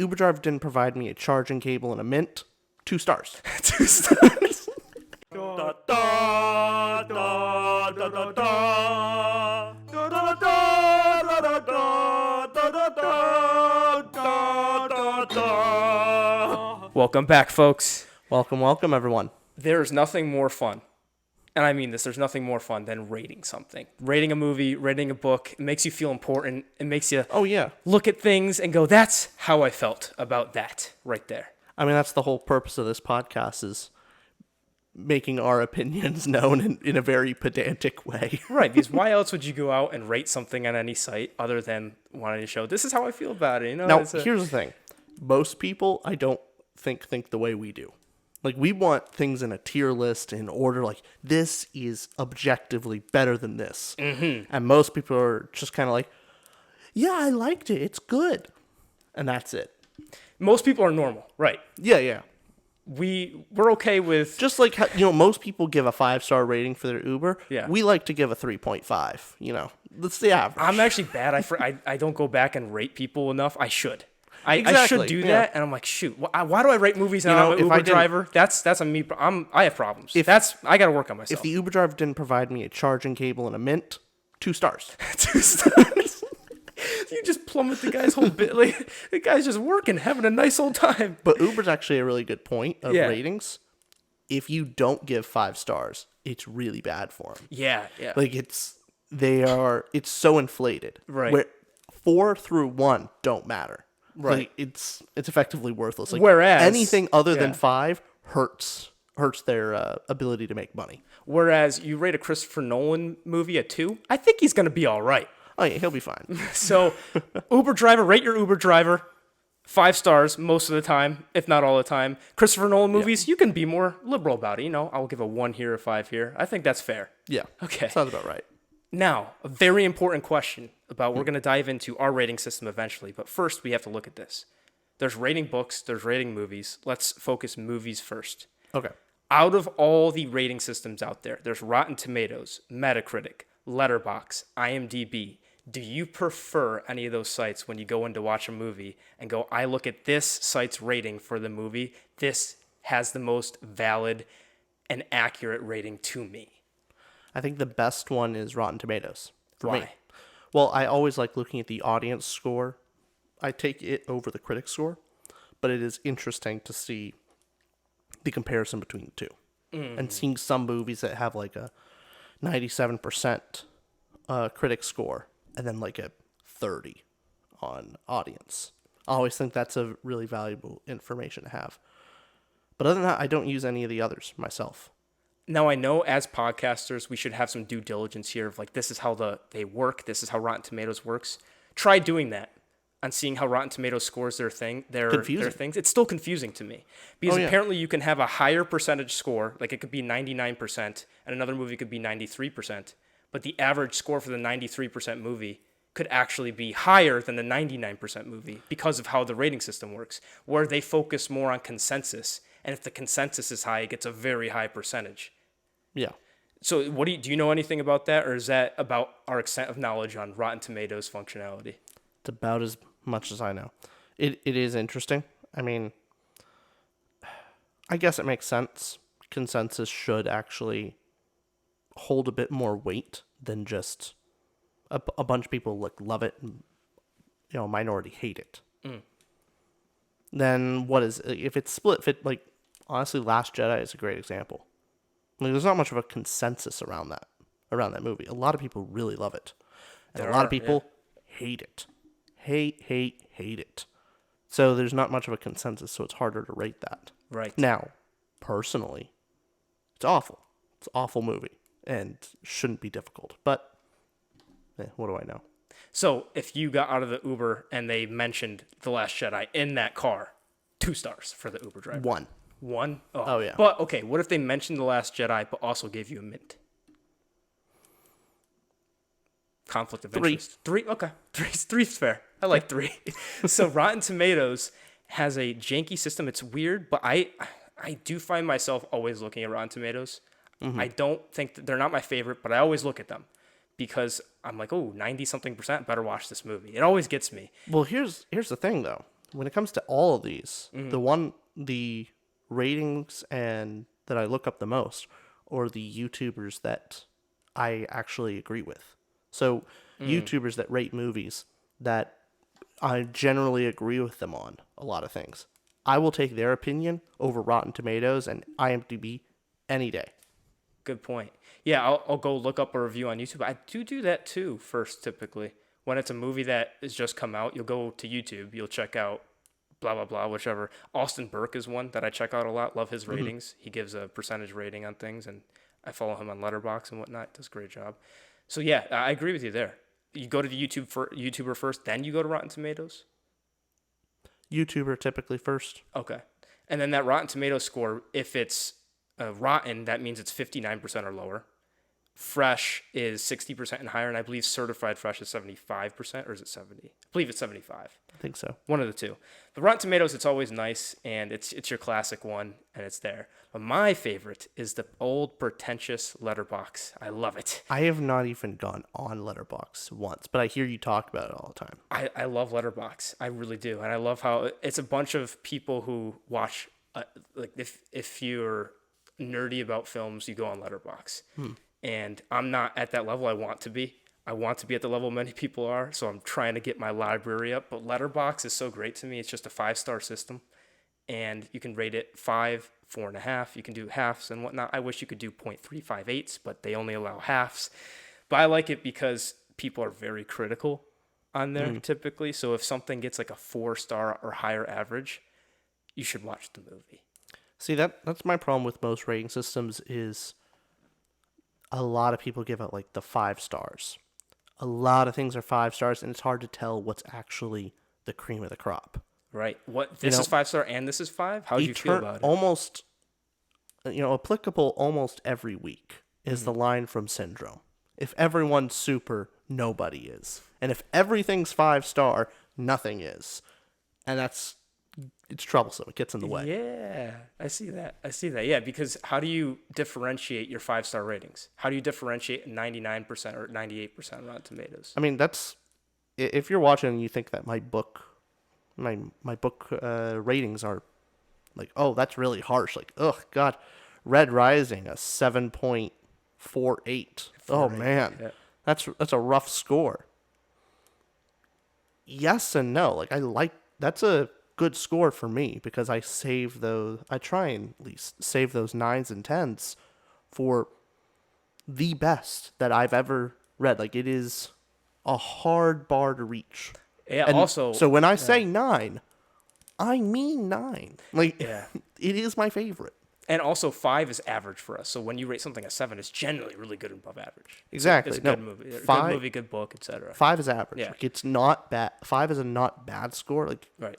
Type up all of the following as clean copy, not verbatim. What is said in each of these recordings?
Uber driver didn't provide me a charging cable and a mint. 2 stars. 2 stars. Da, da, da, da, da, da. Da, da, da, da, da, da, da, da, da. Welcome back, folks. Welcome, everyone. There's nothing more fun, and I mean this, there's nothing more fun than rating something. Rating a movie, rating a book. It makes you feel important. It makes you look at things and go, that's how I felt about that right there. I mean, that's the whole purpose of this podcast, is making our opinions known in a very pedantic way. Right, because why else would you go out and rate something on any site other than wanting to show, this is how I feel about it? You know, now, here's the thing. Most people, I don't think the way we do. Like, we want things in a tier list in order, like, this is objectively better than this. Mm-hmm. And most people are just kind of like, yeah, I liked it. It's good. And that's it. Most people are normal, right? Yeah. We're okay with... Just like, how, most people give a 5-star rating for their Uber. Yeah. We like to give a 3.5, That's the average. I'm actually bad. I don't go back and rate people enough. I should. I should do that, and I'm like, shoot, why do I rate movies and I'm an Uber driver? That's on me. I have problems. I got to work on myself. If the Uber driver didn't provide me a charging cable and a mint, 2 stars. 2 stars. You just plummet the guy's whole bit. Like, the guy's just working, having a nice old time. But Uber's actually a really good point of ratings. If you don't give 5 stars, it's really bad for them. Yeah. Like, it's so inflated. Right. Where 4 through 1 don't matter. Right. Like, it's effectively worthless. Like, whereas anything other than 5 hurts their ability to make money. Whereas you rate a Christopher Nolan movie a 2, I think he's going to be all right. Oh, yeah, he'll be fine. So, Uber driver, rate your Uber driver 5 stars most of the time, if not all the time. Christopher Nolan movies, you can be more liberal about it. I'll give a 1 here, a 5 here. I think that's fair. Yeah. Okay. Sounds about right. Now, a very important question about we're going to dive into our rating system eventually, but first we have to look at this. There's rating books, there's rating movies. Let's focus movies first. Okay. Out of all the rating systems out there's Rotten Tomatoes, Metacritic, Letterbox, IMDB. Do you prefer any of those sites when you go in to watch a movie and go, I look at this site's rating for the movie, this has the most valid and accurate rating to me? I think the best one is Rotten Tomatoes for me. Why? Well, I always like looking at the audience score. I take it over the critic score, but it is interesting to see the comparison between the two. And seeing some movies that have like a 97% critic score and then like a 30 on audience. I always think that's a really valuable information to have. But other than that, I don't use any of the others myself. Now, I know as podcasters, we should have some due diligence here of like, this is how they work. This is how Rotten Tomatoes works. Try doing that on seeing how Rotten Tomatoes scores their things. It's still confusing to me because apparently you can have a higher percentage score. Like, it could be 99% and another movie could be 93%. But the average score for the 93% movie could actually be higher than the 99% movie because of how the rating system works, where they focus more on consensus. And if the consensus is high, it gets a very high percentage. Yeah. So do you know anything about that, or is that about our extent of knowledge on Rotten Tomatoes functionality? It's about as much as I know. It is interesting. I mean, I guess it makes sense. Consensus should actually hold a bit more weight than just a bunch of people love it and a minority hate it. Then what is, if it's split, honestly, Last Jedi is a great example. Like, there's not much of a consensus around that movie. A lot of people really love it. And a lot of people hate it. Hate it. So there's not much of a consensus, so it's harder to rate that. Right. Now, personally, it's awful. It's an awful movie and shouldn't be difficult. But, what do I know? So if you got out of the Uber and they mentioned The Last Jedi in that car, 2 stars for the Uber driver. 1. 1? Oh, yeah. But, okay, what if they mentioned The Last Jedi but also gave you a mint? Conflict of interest. 3? Okay. 3's fair. I like 3. So Rotten Tomatoes has a janky system. It's weird, but I do find myself always looking at Rotten Tomatoes. I don't think they're not my favorite, but I always look at them because I'm like, 90-something%, better watch this movie. It always gets me. Well, here's the thing, though. when it comes to all of these, the ratings and that I look up the most are the YouTubers that I actually agree with. So YouTubers that rate movies that I generally agree with them on a lot of things. I will take their opinion over Rotten Tomatoes and IMDb any day. Good point. Yeah, I'll go look up a review on YouTube. I do that too first, typically. When it's a movie that has just come out, you'll go to YouTube, you'll check out blah, blah, blah, whichever. Austin Burke is one that I check out a lot. Love his ratings. He gives a percentage rating on things, and I follow him on Letterbox and whatnot. Does a great job. So yeah, I agree with you there. You go to the YouTuber first, then you go to Rotten Tomatoes? YouTuber typically first. Okay. And then that Rotten Tomatoes score, if it's rotten, that means it's 59% or lower. Fresh is 60% and higher, and I believe certified fresh is 75%, or is it 70? I believe it's 75. I think so. One of the two. But Rotten Tomatoes, it's always nice, and it's your classic one, and it's there. But my favorite is the old pretentious Letterbox. I love it. I have not even gone on Letterbox once, but I hear you talk about it all the time. I love Letterbox. I really do, and I love how it's a bunch of people who watch. Like if you're nerdy about films, you go on Letterbox. And I'm not at that level I want to be. I want to be at the level many people are, so I'm trying to get my library up. But Letterbox is so great to me. It's just a 5-star system, and you can rate it 5, 4.5. You can do halves and whatnot. I wish you could do 0.358s, but they only allow halves. But I like it because people are very critical on there typically. So if something gets like a 4-star or higher average, you should watch the movie. See, that's my problem with most rating systems is a lot of people give out like the 5 stars. A lot of things are 5 stars, and it's hard to tell what's actually the cream of the crop. Right. What this is 5-star and this is 5? How do you feel about it? Almost, applicable almost every week is the line from Syndrome. If everyone's super, nobody is. And if everything's 5-star, nothing is. And it's troublesome. It gets in the way. Yeah, I see that. Yeah, because how do you differentiate your 5-star ratings? How do you differentiate 99% or 98% on Rotten Tomatoes? I mean, that's if you're watching and you think that my book ratings are like, oh, that's really harsh. Like, oh God, Red Rising a 7.48. Oh man, yeah. That's a rough score. Yes and no. Like that's a good score for me because I try and at least save those 9s and 10s for the best that I've ever read. Like, it is a hard bar to reach. Yeah. And also, so when I say 9, I mean 9. Like, yeah, it is my favorite. And also 5 is average for us. So when you rate something a 7, it's generally really good and above average. Exactly. It's a good movie. 5, good movie, good book, etc. 5 is average. Yeah. Like, it's not bad. 5 is a not bad score. Like, right.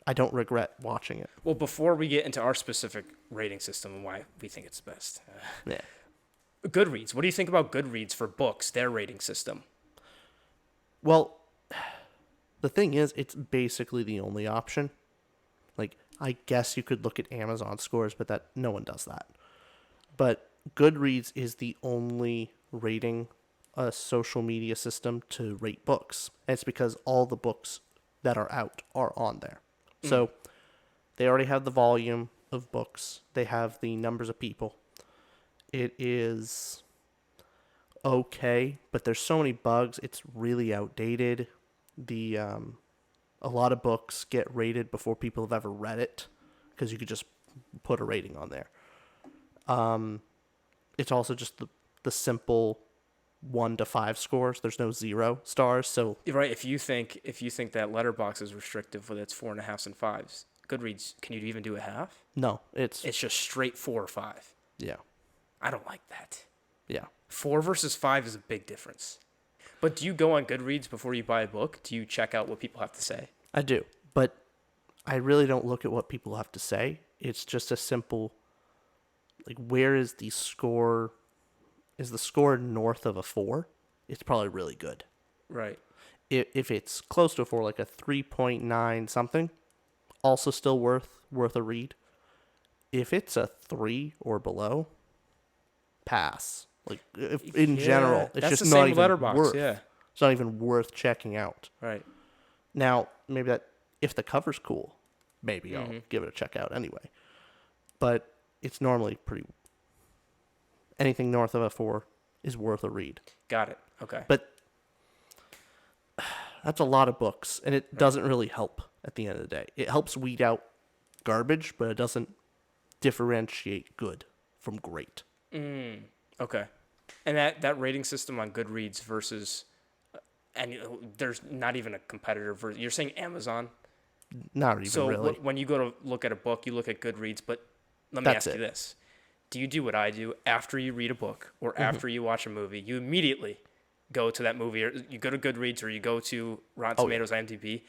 I don't regret watching it. Well, before we get into our specific rating system and why we think it's best, yeah. Goodreads. What do you think about Goodreads for books, their rating system? Well, the thing is, it's basically the only option. Like, I guess you could look at Amazon scores, but that no one does that. But Goodreads is the only rating social media system to rate books. And it's because all the books that are out are on there. So they already have the volume of books. They have the numbers of people. It is okay, but there's so many bugs. It's really outdated. A lot of books get rated before people have ever read it because you could just put a rating on there. It's also just the simple 1 to 5 scores. There's no 0 stars. So right, if you think that Letterbox is restrictive with its 4.5s and 5s, Goodreads, can you even do a half? No, it's just straight 4 or 5. Yeah, I don't like that. Yeah, 4 versus 5 is a big difference. But do you go on Goodreads before you buy a book? Do you check out what people have to say? I do, but I really don't look at what people have to say. It's just a simple, like, where is the score? Is the score north of a 4? It's probably really good. Right. If it's close to a 4, like a 3.9 something, also still worth a read. If it's a 3 or below, pass. Like, in general, it's just not even Letterbox, worth. yeah. It's not even worth checking out. Right. Now, maybe that if the cover's cool, maybe I'll give it a check out anyway. But it's normally pretty. Anything north of a 4 is worth a read. Got it. Okay. But that's a lot of books, and it doesn't really help at the end of the day. It helps weed out garbage, but it doesn't differentiate good from great. Okay. And that rating system on Goodreads versus, and there's not even a competitor versus, you're saying Amazon? Not even really. So when you go to look at a book, you look at Goodreads, but let me ask you this. Do you do what I do after you read a book or after you watch a movie? You immediately go to that movie, or you go to Goodreads, or you go to Rotten Tomatoes, IMDb,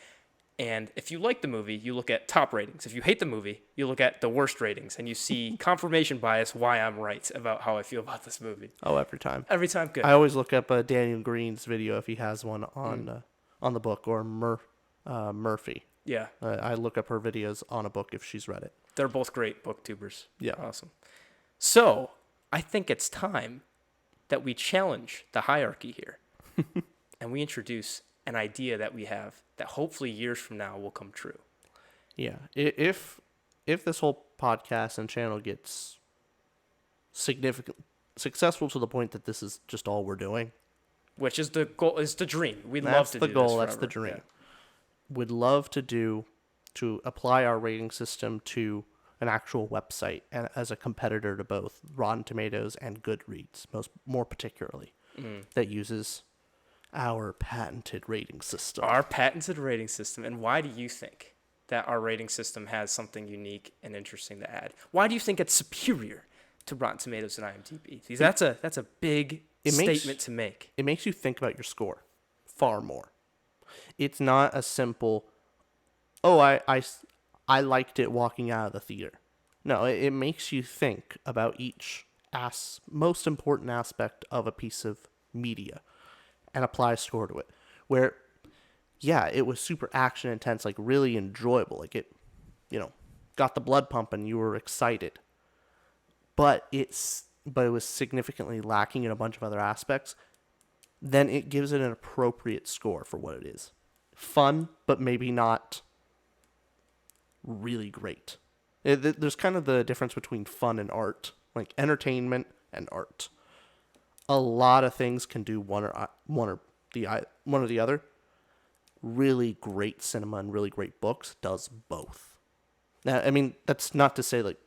and if you like the movie, you look at top ratings. If you hate the movie, you look at the worst ratings, and you see confirmation bias why I'm right about how I feel about this movie. Oh, every time. Every time, good. I always look up Daniel Green's video if he has one on the book, or Murphy. Yeah. I look up her videos on a book if she's read it. They're both great booktubers. Yeah. Awesome. So, I think it's time that we challenge the hierarchy here. And we introduce an idea that we have that hopefully years from now will come true. Yeah. If this whole podcast and channel gets successful to the point that this is just all we're doing, which is the goal, is the dream. We'd love love to do the goal. this That's the dream. Would love to apply our rating system to an actual website and as a competitor to both Rotten Tomatoes and Goodreads, more particularly, that uses our patented rating system. Our patented rating system. And why do you think that our rating system has something unique and interesting to add? Why do you think it's superior to Rotten Tomatoes and IMDb? That's a big statement to make. It makes you think about your score far more. It's not a simple, I liked it walking out of the theater. No, it makes you think about each most important aspect of a piece of media and apply a score to it. Where, yeah, it was super action intense, like really enjoyable. Like it, got the blood pumping, you were excited. But it was significantly lacking in a bunch of other aspects. Then it gives it an appropriate score for what it is. Fun, but maybe not really great. There's kind of the difference between fun and art, like entertainment and art. A lot of things can do one or the other. Really great cinema and really great books does both. Now, I mean, that's not to say like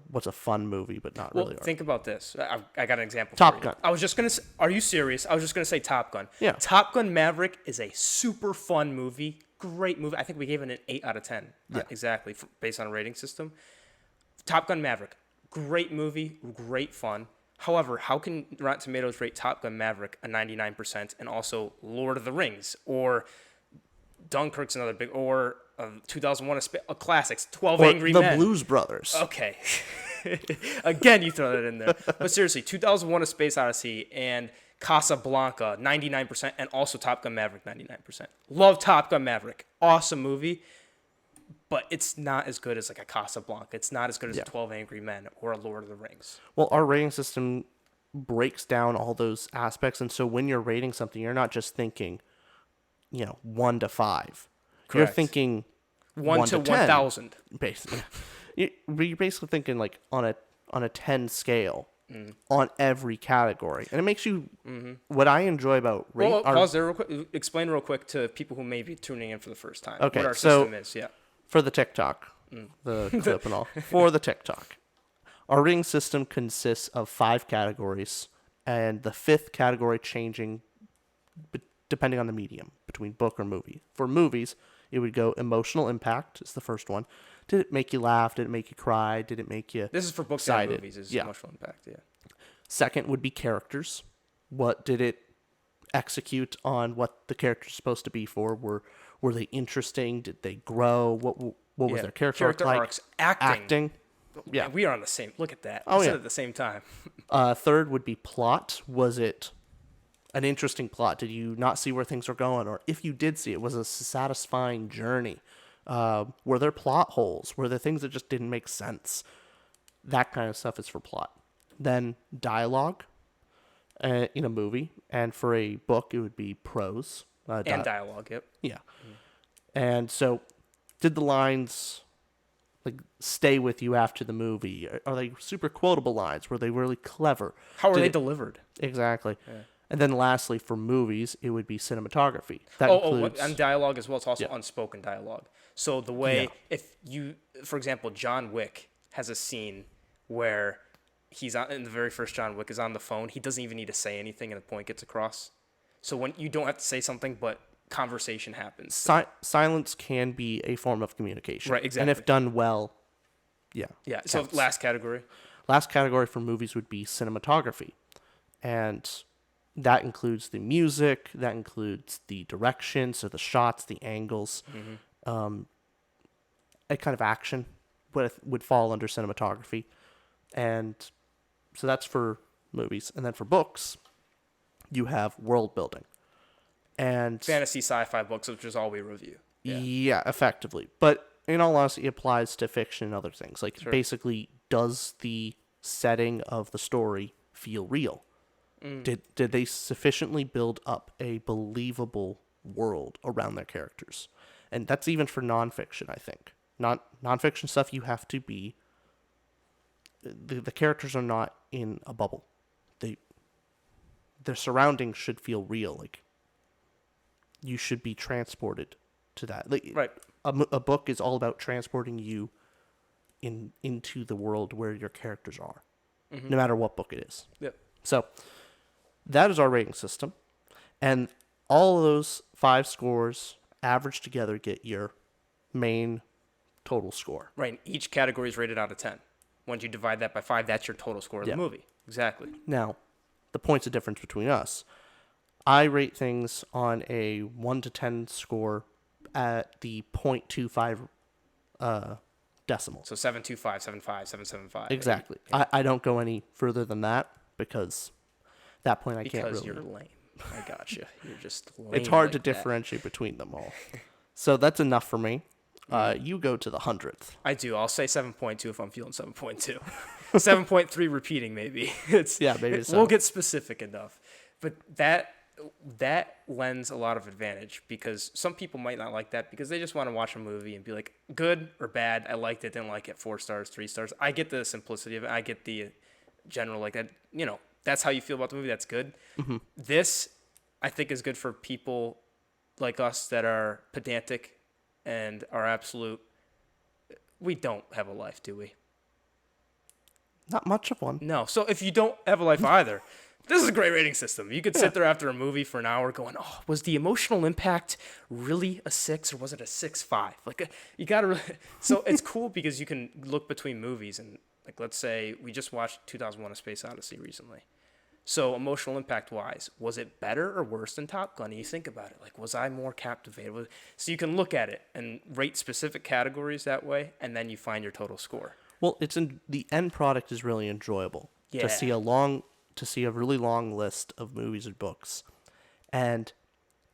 what's a fun movie, but not really. Think about this. I got an example. Top Gun. I was just gonna. Are you serious? I was just gonna say Top Gun. Yeah. Top Gun Maverick is a super fun movie. Great movie. I think we gave it an 8 out of 10. Yeah. Exactly, based on a rating system. Top Gun Maverick. Great movie. Great fun. However, how can Rotten Tomatoes rate Top Gun Maverick a 99% and also Lord of the Rings or Dunkirk's another big, or 2001 a classics, 12 or Angry Men. The Blues Brothers. Okay. Again, you throw that in there. But seriously, 2001 A Space Odyssey and Casablanca, 99%, and also Top Gun Maverick, 99%. Love Top Gun Maverick. Awesome movie. But it's not as good as like a Casablanca. It's not as good as a 12 Angry Men or a Lord of the Rings. Well, our rating system breaks down all those aspects. And so when you're rating something, you're not just thinking, 1 to 5. Correct. You're thinking 1 to 1,000. Basically. You're basically thinking like on a 10 scale on every category. And it makes you, what I enjoy about pause there real quick. Explain real quick to people who may be tuning in for the first time what our system is. Yeah. For the TikTok, the clip and all, for the TikTok, our rating system consists of 5 categories, and the 5th category changing depending on the medium, between book or movie. For movies, it would go emotional impact is the first one. Did it make you laugh? Did it make you cry? Did it make you This is for books excited? and movies, is emotional impact, yeah. Second would be characters. What did it execute on what the character's supposed to be for? Were they interesting? Did they grow? What was their character like? Arcs. Acting. Yeah. We are on the same. Look at that. Oh, We said yeah. at the same time. Third would be plot. Was it an interesting plot? Did you not see where things were going? Or if you did see it, was it a satisfying journey? Were there plot holes? Were there things that just didn't make sense? That kind of stuff is for plot. Then dialogue in a movie. And for a book, it would be prose. And dialogue, yep. Yeah. And so, did the lines like stay with you after the movie? Are they super quotable lines? Were they really clever? How are they delivered? Exactly. Yeah. And then lastly, for movies, it would be cinematography. That includes... and dialogue as well. It's also unspoken dialogue. So the way, for example, John Wick has a scene where he's in the very first John Wick is on the phone. He doesn't even need to say anything and the point gets across. So when you don't have to say something, but conversation happens. Silence can be a form of communication. Right, exactly. And if done well, yeah. So last category. Last category for movies would be cinematography. And that includes the music, that includes the direction, so the shots, the angles. A kind of action would fall under cinematography. And so that's for movies. And then for books, you have world building. And fantasy sci-fi books, which is all we review. Yeah, effectively. But in all honesty, it applies to fiction and other things. Like, basically, does the setting of the story feel real? Did they sufficiently build up a believable world around their characters? And that's even for nonfiction, I think. Nonfiction stuff, you have to be... The characters are not in a bubble. Their surroundings should feel real. Like, you should be transported to that. Like, right. A book is all about transporting you into the world where your characters are, no matter what book it is. Yep. So that is our rating system, and all of those 5 scores averaged together get your main total score. Right. And each category is rated out of 10. Once you divide that by 5, that's your total score of the movie. Exactly. Now, the points of difference between us. I rate things on a 1 to 10 score at the 0.25 decimal. So 725, 75, 775. Exactly. I don't go any further than that because at that point I can't really... Because you're lame. I gotcha. You're just lame. It's hard like to that. differentiate between them all. So that's enough for me. You go to the 100th. I do. I'll say 7.2 if I'm feeling 7.2. 7.3 repeating maybe. Maybe so. We'll get specific enough. But that lends a lot of advantage because some people might not like that because they just want to watch a movie and be like, good or bad, I liked it, didn't like it, 4 stars, 3 stars. I get the simplicity of it. I get the general, like that, that's how you feel about the movie. That's good. Mm-hmm. This, I think, is good for people like us that are pedantic and are absolute. We don't have a life, do we? Not much of one. No. So if you don't have a life either, this is a great rating system. You could sit there after a movie for an hour going, oh, was the emotional impact really a 6 or was it a 6.5? Like, you got to really... So it's cool because you can look between movies and, like, let's say we just watched 2001: A Space Odyssey recently. So emotional impact-wise, was it better or worse than Top Gun? And you think about it, like, was I more captivated? So you can look at it and rate specific categories that way, and then you find your total score. Well, the end product is really enjoyable. Yeah. To see a really long list of movies or books, and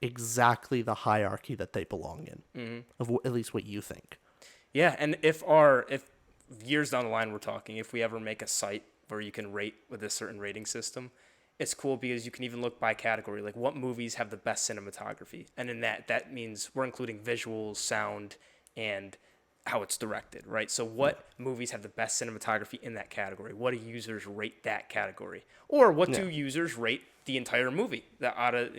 exactly the hierarchy that they belong in, of at least what you think. Yeah, and if years down the line we're talking, if we ever make a site where you can rate with a certain rating system, it's cool because you can even look by category, like what movies have the best cinematography, and in that means we're including visuals, sound, and how it's directed, right? So what movies have the best cinematography in that category? What do users rate that category? Or what do users rate the entire movie? That out of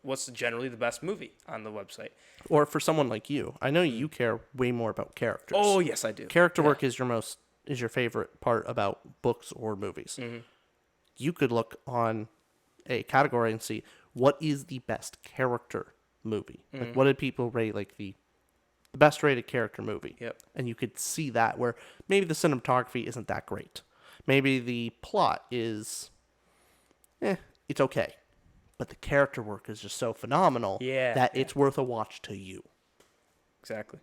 what's generally the best movie on the website? Or for someone like you, I know you care way more about characters. Oh yes, I do. Character work is your favorite part about books or movies. Mm-hmm. You could look on a category and see what is the best character movie. Mm-hmm. Like, what did people rate like the best rated character movie? Yep. And you could see that where maybe the cinematography isn't that great. Maybe the plot is, it's okay. But the character work is just so phenomenal that it's worth a watch to you. Exactly.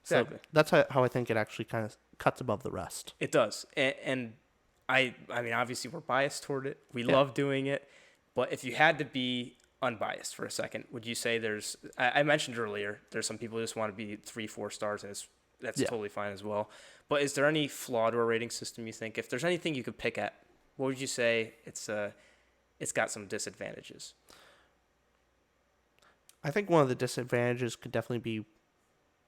So that's how I think it actually kind of cuts above the rest. It does. And I mean, obviously we're biased toward it. We love doing it. But if you had to be unbiased for a second, would you say I mentioned earlier, there's some people who just want to be 3-4 stars, and that's totally fine as well. But is there any flaw to a rating system, you think? If there's anything you could pick at, what would you say it's got some disadvantages? I think one of the disadvantages could definitely be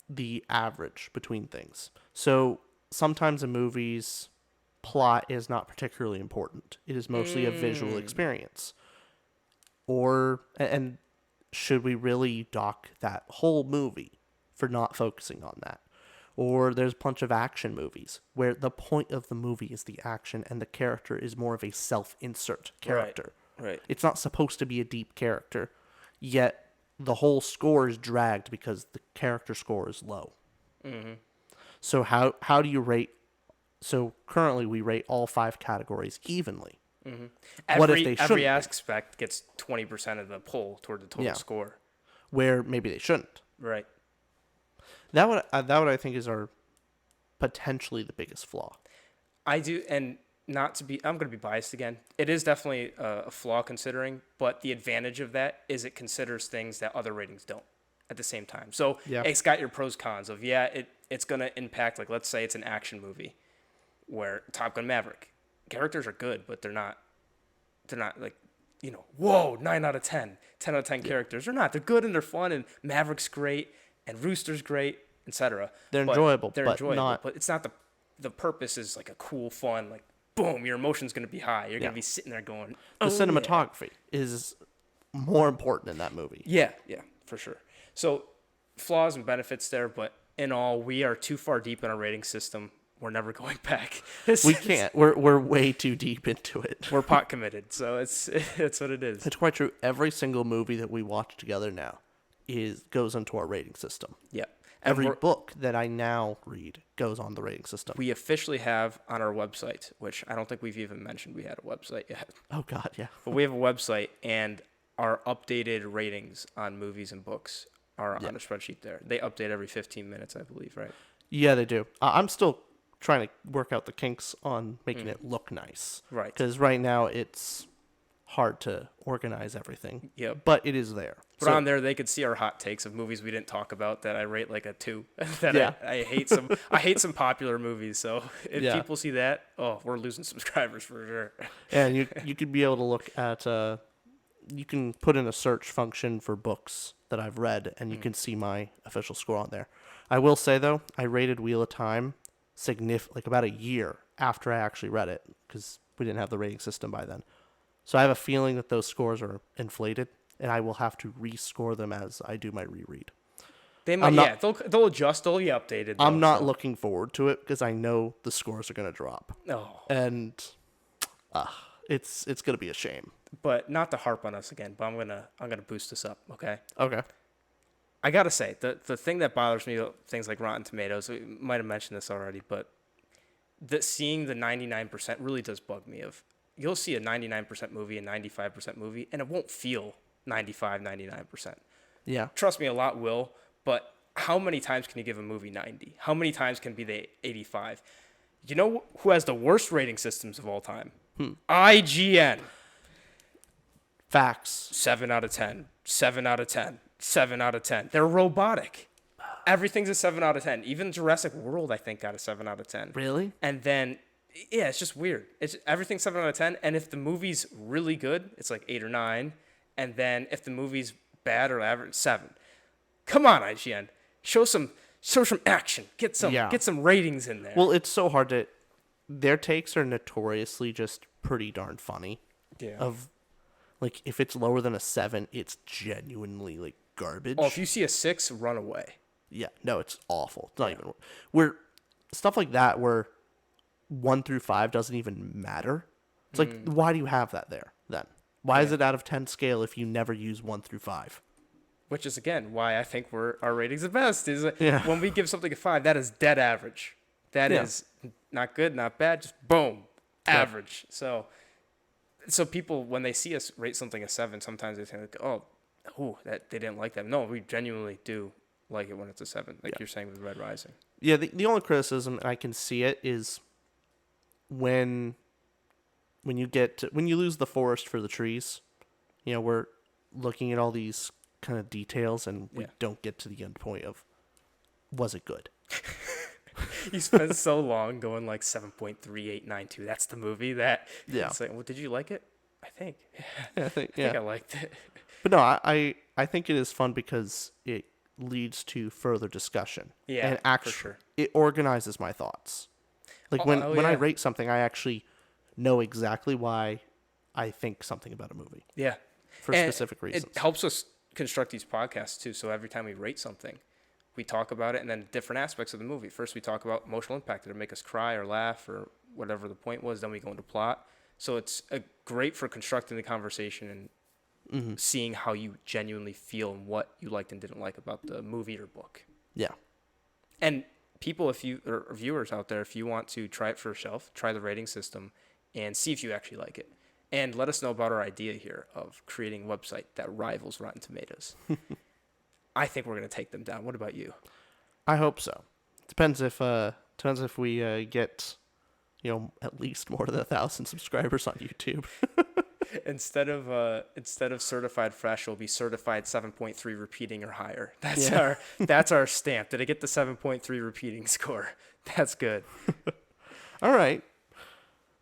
the average between things. So sometimes a movie's plot is not particularly important. It is mostly a visual experience. And should we really dock that whole movie for not focusing on that? Or there's a bunch of action movies where the point of the movie is the action and the character is more of a self-insert character. Right. It's not supposed to be a deep character, yet the whole score is dragged because the character score is low. Mm-hmm. So how do you rate? So currently we rate all 5 categories evenly. Mm-hmm. What if they shouldn't? Every aspect gets 20% of the pull toward the total score. Where maybe they shouldn't. Right. That would I think is our potentially the biggest flaw. I do, and not to be, I'm going to be biased again. It is definitely a flaw considering, but the advantage of that is it considers things that other ratings don't at the same time. So it's got your pros cons of, it's going to impact, like, let's say it's an action movie where Top Gun Maverick, characters are good, but they're not like, whoa, 9 out of 10, 10 out of 10 characters. They're not. They're good and they're fun, and Maverick's great, and Rooster's great, etc. They're enjoyable, but it's not the purpose is like a cool, fun, like, boom, your emotion's going to be high. You're going to be sitting there going, the cinematography is more important in that movie. Yeah, for sure. So flaws and benefits there, but in all, we are too far deep in our rating system. We're never going back. We can't. We're way too deep into it. We're pot committed, so it's what it is. It's quite true. Every single movie that we watch together now goes into our rating system. Yeah. Every book that I now read goes on the rating system. We officially have on our website, which I don't think we've even mentioned we had a website yet. Oh, God, yeah. But we have a website, and our updated ratings on movies and books are on a spreadsheet there. They update every 15 minutes, I believe, right? Yeah, they do. I'm still trying to work out the kinks on making it look nice. Right. Because right now it's hard to organize everything. Yeah. But it is there. But on there, they could see our hot takes of movies we didn't talk about that I rate like a 2. I hate some. I hate some popular movies. So if people see that, we're losing subscribers for sure. And you could be able to look at. You can put in a search function for books that I've read, and you can see my official score on there. I will say though, I rated Wheel of Time like about a year after I actually read it, because we didn't have the rating system by then. So I have a feeling that those scores are inflated, and I will have to rescore them as I do my reread. They might, they'll adjust, they'll be updated. I'm not looking forward to it because I know the scores are going to drop. Oh. And it's going to be a shame. But not to harp on us again, but I'm gonna boost this up, okay? Okay. I gotta say, the thing that bothers me about things like Rotten Tomatoes, we might have mentioned this already, but seeing the 99% really does bug me. You'll see a 99% movie, a 95% movie, and it won't feel 95, 99%. Yeah. Trust me, a lot will, but how many times can you give a movie 90? How many times can be the 85? You know who has the worst rating systems of all time? IGN. Facts. 7 out of 10. 7 out of 10. 7 out of 10. They're robotic. Everything's a 7 out of 10. Even Jurassic World, I think, got a 7 out of 10. Really? And then, it's just weird. Everything's 7 out of 10. And if the movie's really good, it's like 8 or 9. And then if the movie's bad or average, 7. Come on, IGN. Show some action. Get some ratings in there. Well, it's so hard to. Their takes are notoriously just pretty darn funny. Yeah. Like, if it's lower than a 7, it's genuinely, like, garbage. Oh, if you see a 6, run away. Yeah, no, it's awful. It's not even... Stuff like that where 1 through 5 doesn't even matter. It's like, why do you have that there, then? Why is it out of 10 scale if you never use 1 through 5? Which is, again, why I think our rating's the best. Is when we give something a 5, that is dead average. That is not good, not bad, just boom, average. So people, when they see us rate something a 7, sometimes they think, that they didn't like that. No, we genuinely do like it when it's a 7, like you're saying with Red Rising. Yeah, the only criticism I can see it is when you lose the forest for the trees. We're looking at all these kind of details, and we don't get to the end point of, was it good? You spent so long going like 7.3892. That's the movie that. Yeah. It's like, well, did you like it? I think. Yeah, I think I liked it. But no, I think it is fun because it leads to further discussion. Yeah, and actually, for sure. It organizes my thoughts. Like when I rate something, I actually know exactly why I think something about a movie. Yeah. For specific reasons. It helps us construct these podcasts too. So every time we rate something, we talk about it and then different aspects of the movie. First, we talk about emotional impact. Did it make us cry or laugh or whatever the point was? Then we go into plot. So it's great for constructing the conversation and seeing how you genuinely feel and what you liked and didn't like about the movie or book. Yeah. And people, or viewers out there, if you want to try it for yourself, try the rating system and see if you actually like it. And let us know about our idea here of creating a website that rivals Rotten Tomatoes. I think we're going to take them down. What about you? I hope so. Depends if we get, at least more than 1,000 subscribers on YouTube. Instead of certified fresh, we'll be certified 7.3 repeating or higher. That's our stamp. Did I get the 7.3 repeating score? That's good. All right.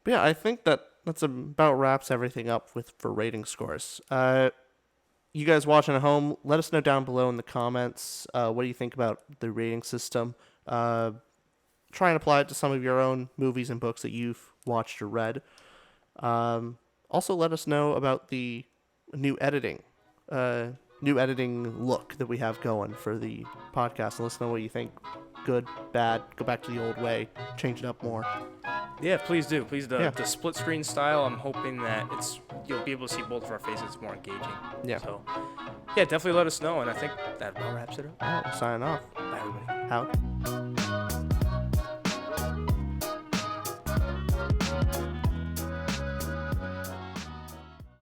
But yeah, I think that's about wraps everything up for rating scores. You guys watching at home, let us know down below in the comments. What do you think about the rating system? Try and apply it to some of your own movies and books that you've watched or read. Also, let us know about the new editing look that we have going for the podcast. Let us know what you think. Good, bad, go back to the old way, change it up more. Yeah, please do. The split screen style, I'm hoping that you'll be able to see both of our faces. It's more engaging. Yeah. So, yeah, definitely let us know. And I think that about wraps it up. All right, we'll sign off. Bye, everybody. Out.